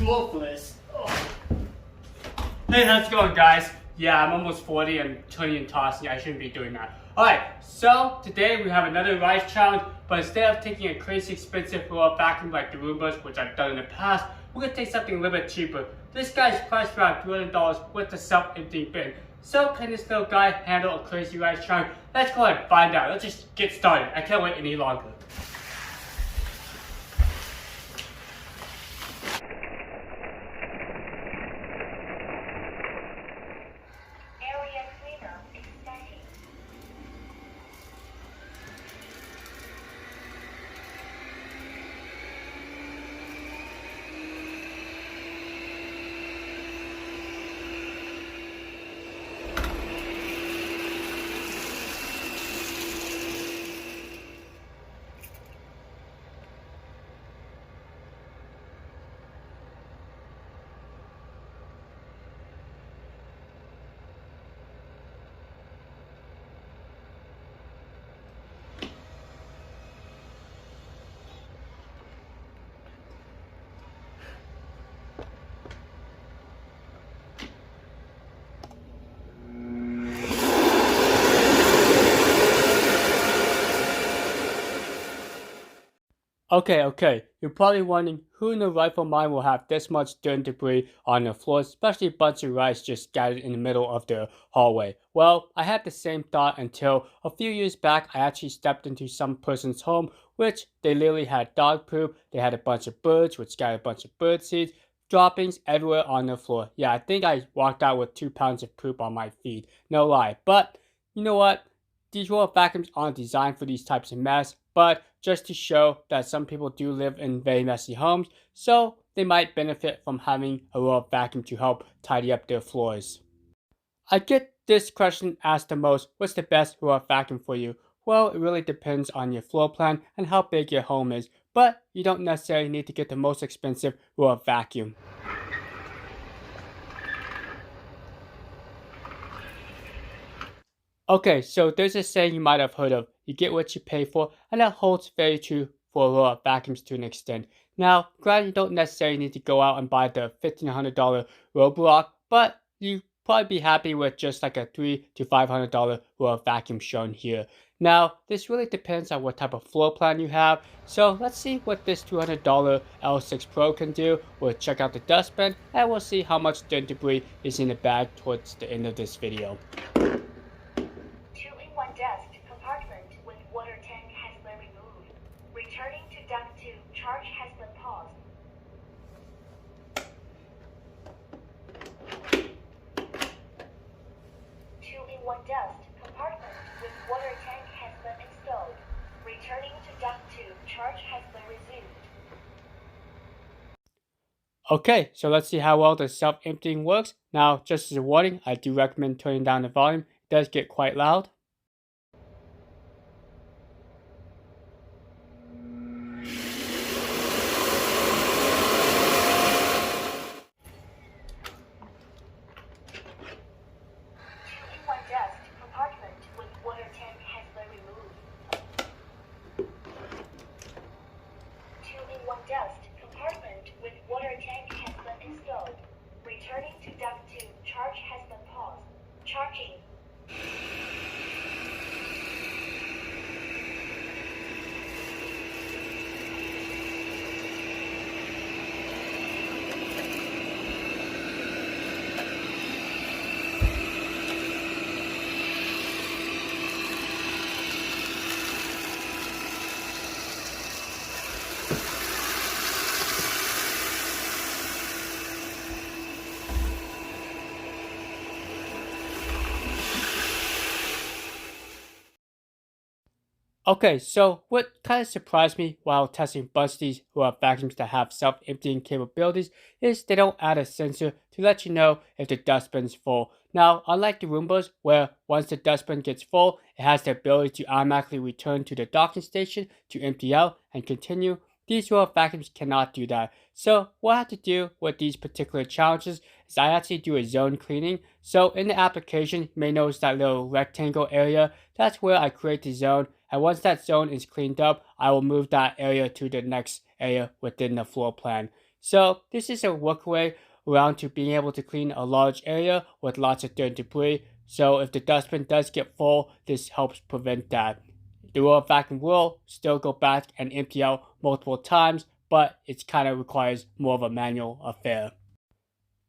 too old for this. Oh. Hey, how's it going, guys? Yeah, I'm almost 40 and turning and tossing. I shouldn't be doing that. Alright, so today we have another rice challenge, but instead of taking a crazy expensive blow-up vacuum like the Roombas, which I've done in the past, we're going to take something a little bit cheaper. This guy's priced around $200 with a self-emptying bin. So can this little guy handle a crazy rice challenge? Let's go ahead and find out. Let's just get started. I can't wait any longer. Okay, you're probably wondering who in the rifle mine will have this much dirt and debris on the floor, especially a bunch of rice just scattered in the middle of the hallway. Well, I had the same thought until a few years back I actually stepped into some person's home, which they literally had dog poop, they had a bunch of birds, which scattered a bunch of bird seeds, droppings everywhere on the floor. Yeah, I think I walked out with 2 pounds of poop on my feet, no lie. But, you know what? These roll vacuums aren't designed for these types of mess, but just to show that some people do live in very messy homes, so they might benefit from having a roll vacuum to help tidy up their floors. I get this question asked the most: what's the best roll vacuum for you? Well, it really depends on your floor plan and how big your home is, but you don't necessarily need to get the most expensive roll vacuum. Okay, so there's a saying you might have heard of: you get what you pay for, and that holds very true for roll vacuums to an extent. Now, granted, you don't necessarily need to go out and buy the $1,500 Roblox, but you probably be happy with just like a $300 to $500 roll vacuum shown here. Now, this really depends on what type of floor plan you have, so let's see what this $200 L6 Pro can do. We'll check out the dustbin, and we'll see how much dirt and debris is in the bag towards the end of this video. Dust compartment with water tank has been removed. Returning to duct 2, charge has been paused. 2-in-1 dust compartment with water tank has been installed. Returning to duct 2, charge has been resumed. Okay, so let's see how well the self-emptying works. Now, just as a warning, I do recommend turning down the volume. It does get quite loud. Dust compartment with water tank has been removed. 2-in-1 dust compartment with water tank has been installed. Returning to duct 2, charge has been paused. Charging. Okay, so what kind of surprised me while testing bunch of these roll vacuums that have self-emptying capabilities is they don't add a sensor to let you know if the dustbin's full. Now, unlike the Roombas, where once the dustbin gets full, it has the ability to automatically return to the docking station to empty out and continue, these roll vacuums cannot do that. So what I have to do with these particular challenges is I actually do a zone cleaning. So in the application, you may notice that little rectangle area. That's where I create the zone. And once that zone is cleaned up, I will move that area to the next area within the floor plan. So this is a workaway around to being able to clean a large area with lots of dirt and debris. So if the dustbin does get full, this helps prevent that. The roll vacuum will still go back and empty out multiple times, but it kind of requires more of a manual affair.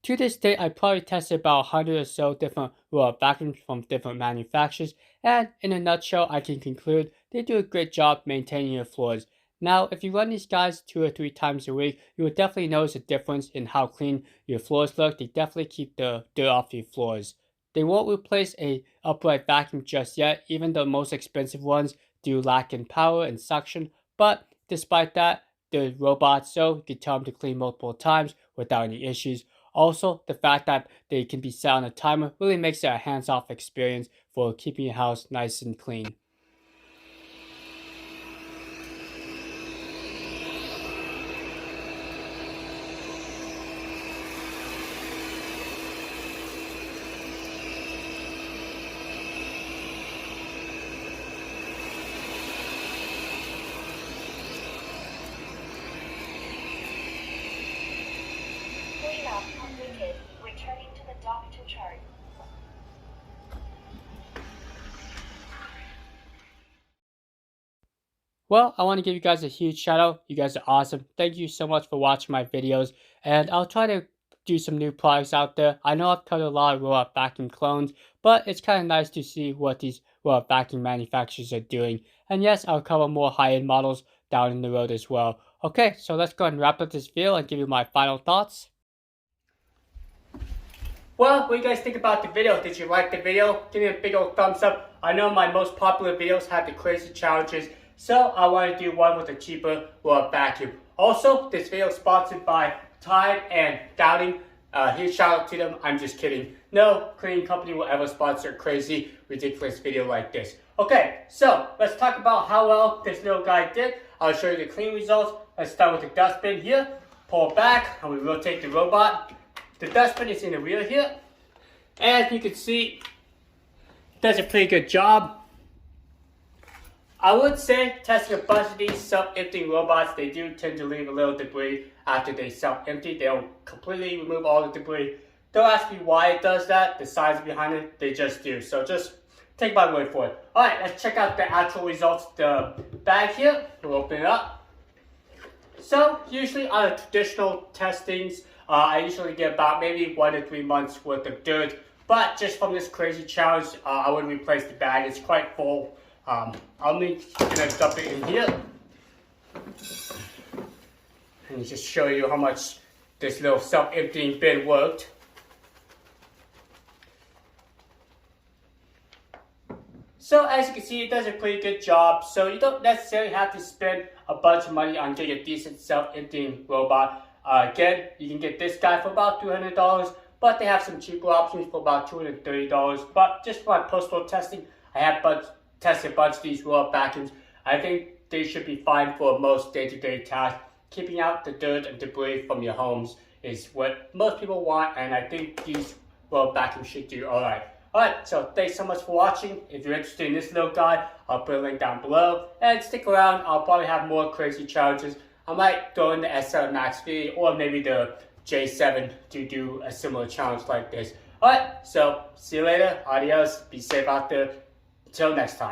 To this date, I probably tested about 100 or so different roll vacuums from different manufacturers, and in a nutshell, I can conclude they do a great job maintaining your floors. Now, if you run these guys 2 or 3 times a week, you will definitely notice a difference in how clean your floors look. They definitely keep the dirt off your floors. They won't replace a upright vacuum just yet, even though most expensive ones do lack in power and suction, but despite that, the robots, so you can tell them to clean multiple times without any issues. Also, the fact that they can be set on a timer really makes it a hands-off experience for keeping your house nice and clean. Cleanup completed. Returning to the dock to charge. Well, I want to give you guys a huge shout out. You guys are awesome. Thank you so much for watching my videos, and I'll try to do some new products out there. I know I've covered a lot of robot vacuum clones, but it's kind of nice to see what these robot vacuum manufacturers are doing. And yes, I'll cover more high-end models down in the road as well. Okay, so let's go ahead and wrap up this video and give you my final thoughts. Well, what do you guys think about the video? Did you like the video? Give me a big old thumbs up. I know my most popular videos have the crazy challenges, so I want to do one with a cheaper robot vacuum. Also, this video is sponsored by Tide and Downing. Huge shout out to them. I'm just kidding. No cleaning company will ever sponsor a crazy, ridiculous video like this. Okay, so let's talk about how well this little guy did. I'll show you the clean results. Let's start with the dustbin here. Pull back and we rotate the robot. The dustbin is in the rear here. As you can see, it does a pretty good job. I would say testing a bunch of these self-emptying robots, they do tend to leave a little debris after they self-empty. They don't completely remove all the debris. Don't ask me why it does that. The science behind it, they just do. So just take my word for it. Alright, let's check out the actual results. The bag here, we'll open it up. So usually on the traditional testings, I usually get about maybe 1 to 3 months worth of dirt. But just from this crazy challenge, I would replace the bag. It's quite full. I'm gonna dump it in here. And just show you how much this little self-emptying bin worked. So as you can see, it does a pretty good job. So you don't necessarily have to spend a bunch of money on getting a decent self-emptying robot. Again, you can get this guy for about $200, but they have some cheaper options for about $230. But just for my personal testing, I have tested a bunch of these robot vacuums. I think they should be fine for most day-to-day tasks. Keeping out the dirt and debris from your homes is what most people want, and I think these robot vacuums should do alright. Alright, so thanks so much for watching. If you're interested in this little guy, I'll put a link down below. And stick around, I'll probably have more crazy challenges. I might throw in the S7 Max V or maybe the J7 to do a similar challenge like this. Alright, so see you later. Adios. Be safe out there. Until next time.